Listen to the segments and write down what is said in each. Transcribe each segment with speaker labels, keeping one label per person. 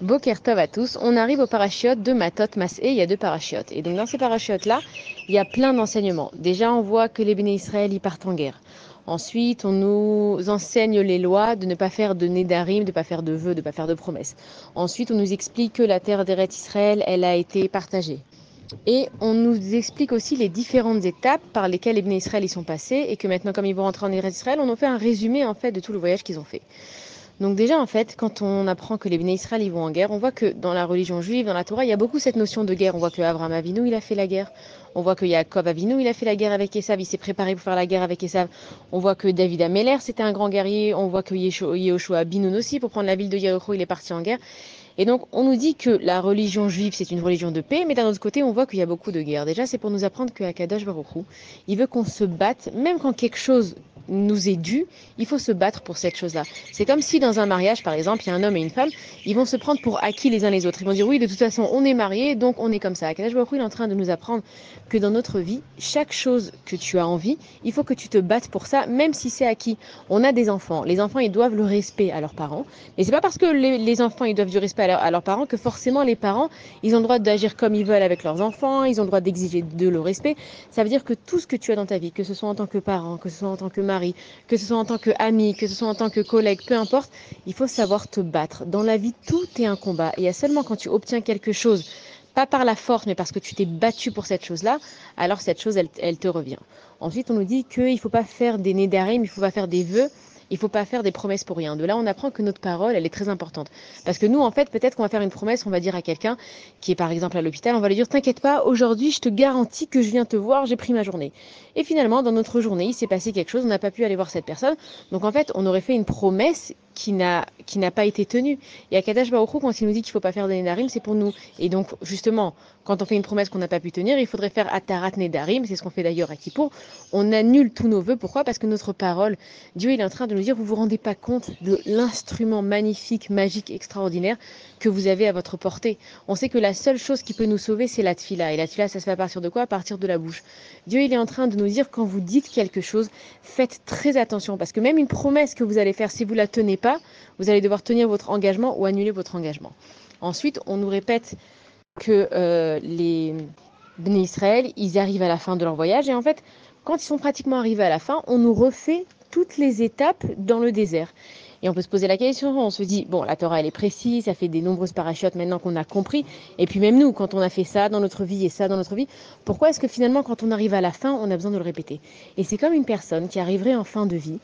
Speaker 1: Boker Tov à tous, on arrive aux parachiotes de Matot Masé, il y a deux parachiotes. Et donc dans ces parachiotes-là, il y a plein d'enseignements. Déjà, on voit que les Béné Israël, ils partent en guerre. Ensuite, on nous enseigne les lois de ne pas faire de nédarim, de ne pas faire de vœux, de ne pas faire de promesses. Ensuite, on nous explique que la terre d'Eretz Israël, elle a été partagée. Et on nous explique aussi les différentes étapes par lesquelles les Béné Israël y sont passés et que maintenant, comme ils vont rentrer en Eretz Israël, on en fait un résumé en fait de tout le voyage qu'ils ont fait. Donc déjà, en fait, quand on apprend que les Béné Israël ils vont en guerre, on voit que dans la religion juive, dans la Torah, il y a beaucoup cette notion de guerre. On voit que Abraham Avinu, il a fait la guerre. On voit que Yaakov Avinu, il a fait la guerre avec Esav. Il s'est préparé pour faire la guerre avec Esav. On voit que David Améler, c'était un grand guerrier. On voit que Yehoshua Binoun aussi, pour prendre la ville de Jéricho, il est parti en guerre. Et donc, on nous dit que la religion juive, c'est une religion de paix, mais d'un autre côté, on voit qu'il y a beaucoup de guerres. Déjà, c'est pour nous apprendre que Akadosh Baruch Hu, il veut qu'on se batte, même quand quelque chose nous est dû, il faut se battre pour cette chose-là. C'est comme si dans un mariage, par exemple, il y a un homme et une femme, ils vont se prendre pour acquis les uns les autres. Ils vont dire oui, de toute façon, on est mariés, donc on est comme ça. Akadosh Baruch Hu, il est en train de nous apprendre que dans notre vie, chaque chose que tu as envie, il faut que tu te battes pour ça, même si c'est acquis. On a des enfants. Les enfants, ils doivent le respect à leurs parents. Mais c'est pas parce que les enfants, ils doivent du respect à leurs parents que forcément les parents, ils ont le droit d'agir comme ils veulent avec leurs enfants, ils ont le droit d'exiger de le respect. Ça veut dire que tout ce que tu as dans ta vie, que ce soit en tant que parent, que ce soit en tant que mari, que ce soit en tant qu'ami, que ce soit en tant que collègue, peu importe, il faut savoir te battre. Dans la vie, tout est un combat. Et il y a seulement quand tu obtiens quelque chose, pas par la force, mais parce que tu t'es battu pour cette chose-là, alors cette chose, elle te revient. Ensuite, on nous dit qu'il ne faut pas faire des nédarim, il ne faut pas faire des vœux, il ne faut pas faire des promesses pour rien. De là, on apprend que notre parole, elle est très importante. Parce que nous, en fait, peut-être qu'on va faire une promesse, on va dire à quelqu'un qui est par exemple à l'hôpital, on va lui dire, t'inquiète pas, aujourd'hui, je te garantis que je viens te voir, j'ai pris ma journée. Et finalement, dans notre journée, il s'est passé quelque chose, on n'a pas pu aller voir cette personne. Donc en fait, on aurait fait une promesse qui n'a pas été tenue. Et à Kadash Baruch Hu, quand il nous dit qu'il ne faut pas faire de Nedarim, c'est pour nous. Et donc, justement, quand on fait une promesse qu'on n'a pas pu tenir, il faudrait faire Atarat Nedarim, c'est ce qu'on fait d'ailleurs à Kippour. On annule tous nos vœux. Pourquoi? Parce que notre parole, Dieu il est en train de nous dire, vous vous rendez pas compte de l'instrument magnifique, magique, extraordinaire que vous avez à votre portée. On sait que la seule chose qui peut nous sauver, c'est la tfila. Et la tfila, ça se fait à partir de quoi? À partir de la bouche. Dieu il est en train de nous dire, quand vous dites quelque chose, faites très attention. Parce que même une promesse que vous allez faire, si vous la tenez pas, vous allez devoir tenir votre engagement ou annuler votre engagement. Ensuite, on nous répète que les Bnei Israël, ils arrivent à la fin de leur voyage. Et en fait, quand ils sont pratiquement arrivés à la fin, on nous refait toutes les étapes dans le désert. Et on peut se poser la question, on se dit, bon, la Torah, elle est précise, ça fait des nombreuses parachutes maintenant qu'on a compris. Et puis même nous, quand on a fait ça dans notre vie et ça dans notre vie, pourquoi est-ce que finalement, quand on arrive à la fin, on a besoin de le répéter? Et c'est comme une personne qui arriverait en fin de vie.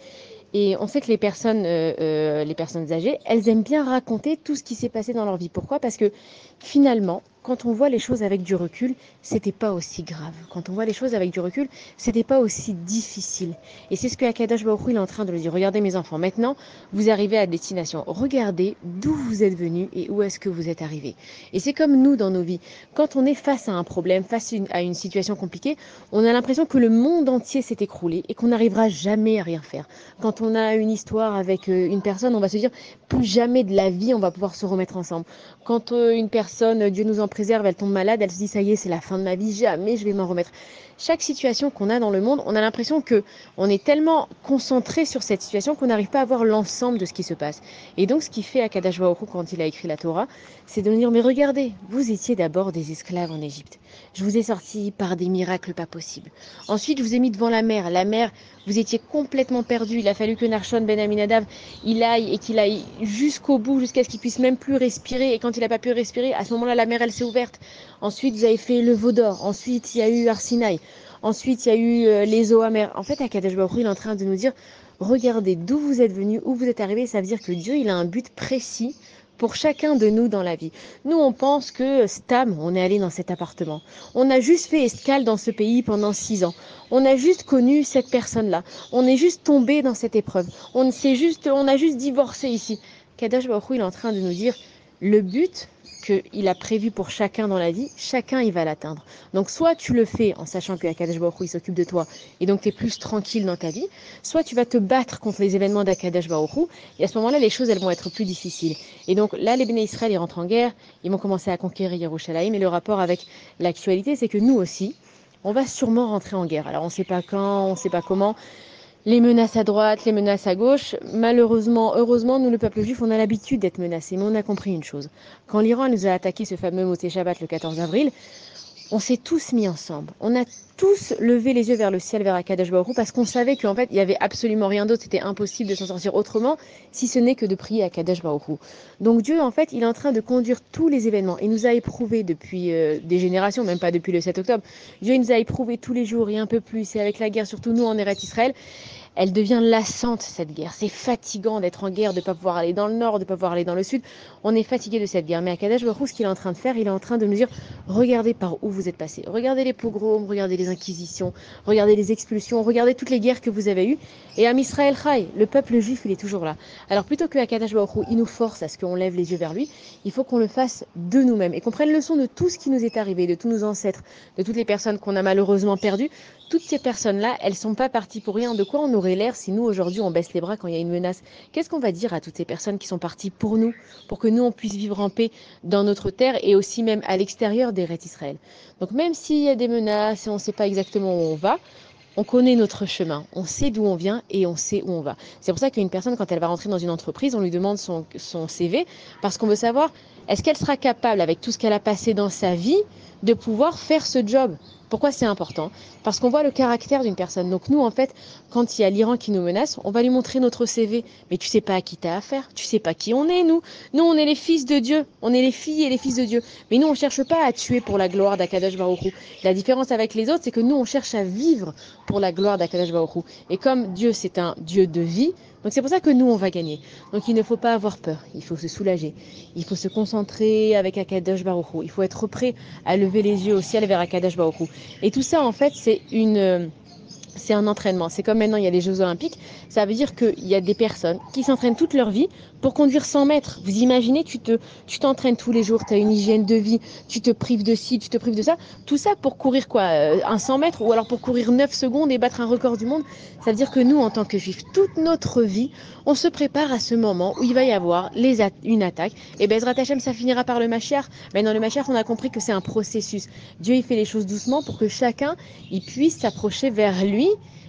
Speaker 1: Et on sait que les personnes âgées, elles aiment bien raconter tout ce qui s'est passé dans leur vie. Pourquoi? Parce que finalement, quand on voit les choses avec du recul, c'était pas aussi grave. Quand on voit les choses avec du recul, c'était pas aussi difficile. Et c'est ce que Akadosh Baruch Hu, il est en train de le dire. Regardez mes enfants, maintenant, vous arrivez à destination. Regardez d'où vous êtes venus et où est-ce que vous êtes arrivés. Et c'est comme nous dans nos vies. Quand on est face à un problème, à une situation compliquée, on a l'impression que le monde entier s'est écroulé et qu'on n'arrivera jamais à rien faire. Quand on a une histoire avec une personne, on va se dire, plus jamais de la vie, on va pouvoir se remettre ensemble. Quand une personne, Dieu nous en préserve, elle tombe malade, elle se dit, ça y est, c'est la fin de ma vie, jamais je vais m'en remettre. Chaque situation qu'on a dans le monde, on a l'impression que on est tellement concentré sur cette situation qu'on n'arrive pas à voir l'ensemble de ce qui se passe. Et donc, ce qui fait Akadosh Baruch Hu quand il a écrit la Torah, c'est de nous dire, mais regardez, vous étiez d'abord des esclaves en Égypte. Je vous ai sortis par des miracles pas possibles. Ensuite, je vous ai mis devant la mer. La mer, vous étiez complètement perdu. Il a fallu que Narshon ben Aminadav, il aille et qu'il aille jusqu'au bout, jusqu'à ce qu'il puisse même plus respirer. Et quand il n'a pas pu respirer, à ce moment-là, la mer, elle s'est ouverte. Ensuite, vous avez fait le veau d'or. Ensuite, il y a eu Arsinaï. Ensuite, il y a eu les eaux amères. En fait, Akadosh Baruch Hu, il est en train de nous dire, regardez d'où vous êtes venus, où vous êtes arrivés. Ça veut dire que Dieu, il a un but précis pour chacun de nous dans la vie. Nous, on pense que Stam, on est allé dans cet appartement. On a juste fait escale dans ce pays pendant 6 ans. On a juste connu cette personne-là. On est juste tombé dans cette épreuve. On a juste divorcé ici. Kadosh Baruch Hu, il est en train de nous dire, le but qu'il a prévu pour chacun dans la vie, chacun il va l'atteindre. Donc soit tu le fais en sachant que Akadosh Baruch Hu il s'occupe de toi et donc tu es plus tranquille dans ta vie, soit tu vas te battre contre les événements d'Akadosh Baruch Hu et à ce moment-là les choses elles vont être plus difficiles. Et donc là les Béné Israël ils rentrent en guerre, ils vont commencer à conquérir Yerushalayim et le rapport avec l'actualité c'est que nous aussi on va sûrement rentrer en guerre. Alors on ne sait pas quand, on ne sait pas comment. les menaces à droite, les menaces à gauche. Malheureusement, heureusement, nous, le peuple juif, on a l'habitude d'être menacés, mais on a compris une chose. Quand l'Iran nous a attaqué ce fameux Motzei Shabbat le 14 avril, on s'est tous mis ensemble. On a tous levé les yeux vers le ciel, vers Akadosh Baruch Hu, parce qu'on savait qu'en fait, il n'y avait absolument rien d'autre. C'était impossible de s'en sortir autrement, si ce n'est que de prier Akadosh Baruch Hu. Donc Dieu, en fait, il est en train de conduire tous les événements. Il nous a éprouvés depuis des générations, même pas depuis le 7 octobre. Dieu il nous a éprouvés tous les jours et un peu plus. Et avec la guerre, surtout nous en Eretz Israël, elle devient lassante, cette guerre. C'est fatigant d'être en guerre, de ne pas pouvoir aller dans le nord, de ne pas pouvoir aller dans le sud. On est fatigué de cette guerre. Mais Akadosh Baruch Hu, ce qu'il est en train de faire, il est en train de nous dire, regardez par où vous êtes passés. Regardez les pogroms, regardez les inquisitions, regardez les expulsions, regardez toutes les guerres que vous avez eues. Et Am Israël Chai, le peuple juif, il est toujours là. Alors plutôt que Akadosh Baruch Hu, il nous force à ce qu'on lève les yeux vers lui, il faut qu'on le fasse de nous-mêmes et qu'on prenne leçon de tout ce qui nous est arrivé, de tous nos ancêtres, de toutes les personnes qu'on a malheureusement perdues. Toutes ces personnes-là, elles ne sont pas parties pour rien. De quoi on aurait l'air si nous, aujourd'hui, on baisse les bras quand il y a une menace? Qu'est-ce qu'on va dire à toutes ces personnes qui sont parties pour nous, pour que nous, on puisse vivre en paix dans notre terre et aussi même à l'extérieur d'Eretz Israël? Donc même s'il y a des menaces et on ne sait pas exactement où on va, on connaît notre chemin, on sait d'où on vient et on sait où on va. C'est pour ça qu'une personne, quand elle va rentrer dans une entreprise, on lui demande son CV parce qu'on veut savoir est-ce qu'elle sera capable, avec tout ce qu'elle a passé dans sa vie, de pouvoir faire ce job. Pourquoi c'est important? Parce qu'on voit le caractère d'une personne. Donc nous, en fait, quand il y a l'Iran qui nous menace, on va lui montrer notre CV. Mais tu sais pas à qui tu as affaire, tu sais pas qui on est, nous. Nous, on est les fils de Dieu, on est les filles et les fils de Dieu. Mais nous, on cherche pas à tuer pour la gloire d'Akadosh Baruch Hu. La différence avec les autres, c'est que nous, on cherche à vivre pour la gloire d'Akadosh Baruch Hu. Et comme Dieu, c'est un Dieu de vie, donc c'est pour ça que nous, on va gagner. Donc il ne faut pas avoir peur, il faut se soulager. Il faut se concentrer avec Akadosh Baruch Hu. Il faut être prêt à lever les yeux au ciel vers Akadosh Baruch Hu. Et tout ça, en fait, c'est un entraînement. C'est comme maintenant, il y a les Jeux Olympiques. Ça veut dire qu'il y a des personnes qui s'entraînent toute leur vie pour conduire 100 mètres. Vous imaginez, tu t'entraînes tous les jours, tu as une hygiène de vie, tu te prives de ci, tu te prives de ça. Tout ça pour courir quoi? Un 100 mètres ou alors pour courir 9 secondes et battre un record du monde. Ça veut dire que nous, en tant que juifs, toute notre vie, on se prépare à ce moment où il va y avoir une attaque. Et Bezrat Hashem, ça finira par le Mashiach. Mais dans le Mashiach, on a compris que c'est un processus. Dieu, il fait les choses doucement pour que chacun il puisse s'approcher vers lui,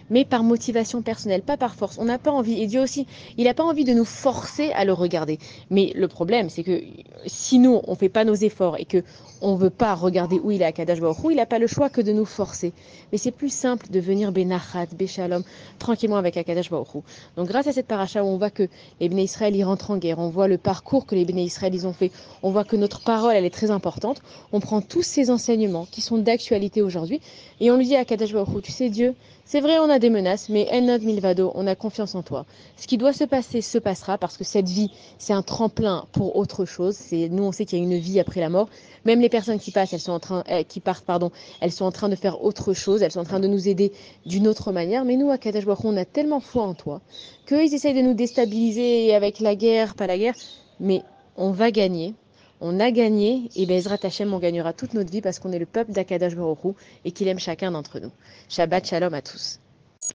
Speaker 1: mais par motivation personnelle, pas par force. On n'a pas envie, et Dieu aussi, il n'a pas envie de nous forcer à le regarder. Mais le problème, c'est que si nous, on ne fait pas nos efforts et que on ne veut pas regarder où il est à Kadosh Baruch Hu, il n'a pas le choix que de nous forcer. Mais c'est plus simple de venir Benachat, Beshalom, tranquillement avec Akadosh Baruch Hu. Donc grâce à cette paracha où on voit que les Béné Israël y rentrent en guerre, on voit le parcours que les Béné Israël ils ont fait, on voit que notre parole elle est très importante, on prend tous ces enseignements qui sont d'actualité aujourd'hui et on lui dit à Akadosh Baruch Hu, tu sais Dieu, c'est vrai on a des menaces, mais Enod Milvado, on a confiance en toi. Ce qui doit se passer se passera parce que cette vie c'est un tremplin pour autre chose. Nous on sait qu'il y a une vie après la mort. Même les personnes qui passent, qui partent, pardon, elles sont en train de faire autre chose, elles sont en train de nous aider d'une autre manière. Mais nous, à Kadosh Baruch Hu, on a tellement foi en toi qu'ils essayent de nous déstabiliser avec la guerre, pas la guerre. Mais on va gagner. On a gagné et Bezrat Hashem, on gagnera toute notre vie parce qu'on est le peuple d'Akadosh Baruch Hu et qu'il aime chacun d'entre nous. Shabbat Shalom à tous.